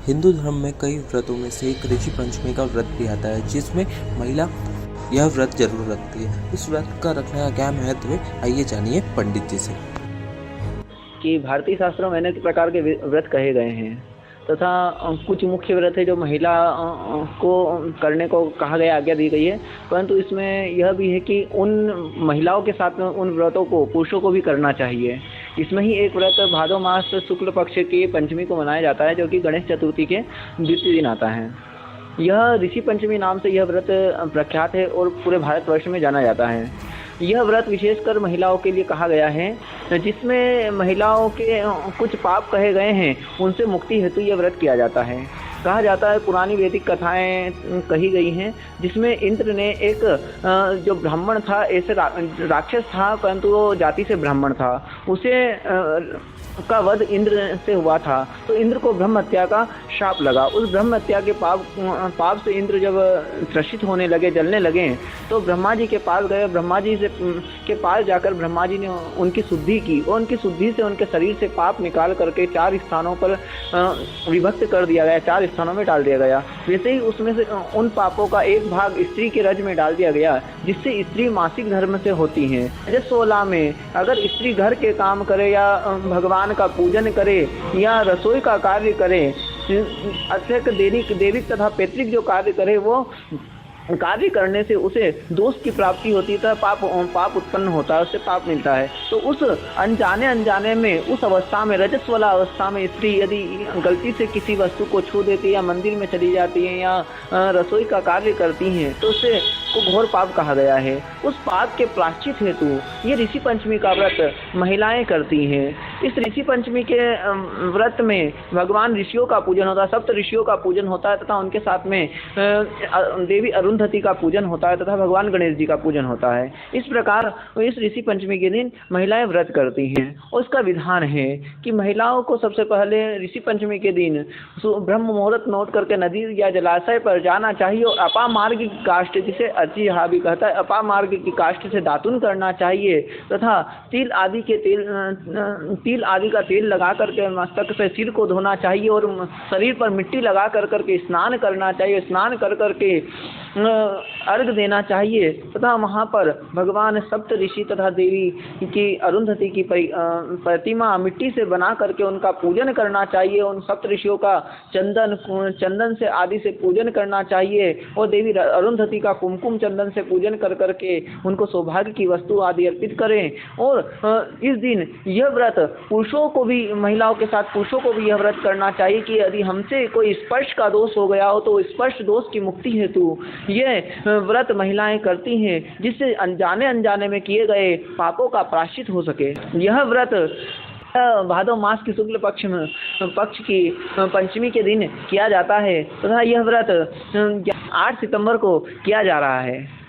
हिंदू धर्म में कई व्रतों में से एक ऋषि पंचमी का व्रत भी आता है, जिसमें महिला यह व्रत जरूर रखती है। इस व्रत का रखने का क्या महत्व है, आइए जानिए पंडित जी से। कि भारतीय शास्त्रों में अनेक प्रकार के व्रत कहे गए हैं तथा कुछ मुख्य व्रत है जो महिला को करने को कहा गया, आज्ञा दी गई है। परंतु इसमें यह भी है कि उन महिलाओं के साथ में उन व्रतों को पुरुषों को भी करना चाहिए। इसमें ही एक व्रत भादो मास शुक्ल पक्ष की पंचमी को मनाया जाता है, जो कि गणेश चतुर्थी के द्वितीय दिन आता है। यह ऋषि पंचमी नाम से यह व्रत प्रख्यात है और पूरे भारतवर्ष में जाना जाता है। यह व्रत विशेषकर महिलाओं के लिए कहा गया है, जिसमें महिलाओं के कुछ पाप कहे गए हैं, उनसे मुक्ति हेतु यह व्रत किया जाता है। कहा जाता है, पुरानी वैदिक कथाएं कही गई हैं, जिसमें इंद्र ने एक जो ब्राह्मण था, ऐसे राक्षस था परंतु वो जाति से ब्राह्मण था, उसे का इंद्र से हुआ था। तो इंद्र को ब्रह्म हत्या का शाप लगा। उस ब्रह्म हत्या के पाप से इंद्र जब त्रसित होने लगे, जलने लगे, तो ब्रह्मा जी के पास गए। ब्रह्मा जी के पास जाकर ब्रह्मा जी ने उनकी शुद्धि की और उनकी शुद्धि से उनके शरीर से पाप निकाल करके 4 स्थानों पर विभक्त कर दिया गया, 4 स्थानों में डाल दिया गया। वैसे ही उसमें से उन पापों का एक भाग स्त्री के रज में डाल दिया गया, जिससे स्त्री मासिक धर्म से होती है। रजत 16 में अगर स्त्री घर के काम करे या भगवान का पूजन करे या रसोई का कार्य करे, अत्यधिक देविक तथा पैतृक जो कार्य करे, वो कार्य करने से उसे दोष की प्राप्ति होती है, पाप उत्पन्न होता है, उससे पाप मिलता है। तो उस अनजाने में, उस अवस्था में, रजस वाला अवस्था में स्त्री यदि गलती से किसी वस्तु को छू देती है या मंदिर में चली जाती है या रसोई का कार्य करती हैं, तो उसे को घोर पाप कहा गया है। उस पाप के प्रायश्चित हेतु ये ऋषि पंचमी का व्रत महिलाएं करती हैं। इस ऋषि पंचमी के व्रत में भगवान ऋषियों का पूजन होता है, 7 ऋषियों का पूजन होता है तथा उनके साथ में देवी अरुंधति का पूजन होता है तथा भगवान गणेश जी का पूजन होता है। इस प्रकार इस ऋषि पंचमी के दिन महिलाएं व्रत करती हैं और उसका विधान है कि महिलाओं को सबसे पहले ऋषि पंचमी के दिन ब्रह्म मुहूर्त नोट करके नदी या जलाशय पर जाना चाहिए और अपामार्ग की काष्ठ, जिसे अर्ची भी कहता है, अपामार्ग की काष्ठ से दातुन करना चाहिए तथा तिल आदि का तेल लगा करके मस्तक से सिर को धोना चाहिए और शरीर पर मिट्टी लगा करके स्नान करना चाहिए। स्नान करके अर्घ देना चाहिए तथा वहाँ पर भगवान सप्त ऋषि तथा देवी की अरुंधति की प्रतिमा मिट्टी से बना करके उनका पूजन करना चाहिए। उन सप्त ऋषियों का चंदन से आदि से पूजन करना चाहिए और देवी अरुंधति का कुमकुम चंदन से पूजन करके उनको सौभाग्य की वस्तु आदि अर्पित करें। और इस दिन यह व्रत पुरुषों को भी, महिलाओं के साथ पुरुषों को भी यह व्रत करना चाहिए कि यदि हमसे कोई स्पर्श का दोष हो गया हो तो स्पर्श दोष की मुक्ति हेतु यह व्रत महिलाएं करती हैं, जिससे अनजाने में किए गए पापों का प्रायश्चित हो सके। यह व्रत भादो मास की शुक्ल पक्ष की पंचमी के दिन किया जाता है तथा यह व्रत 8 सितंबर को किया जा रहा है।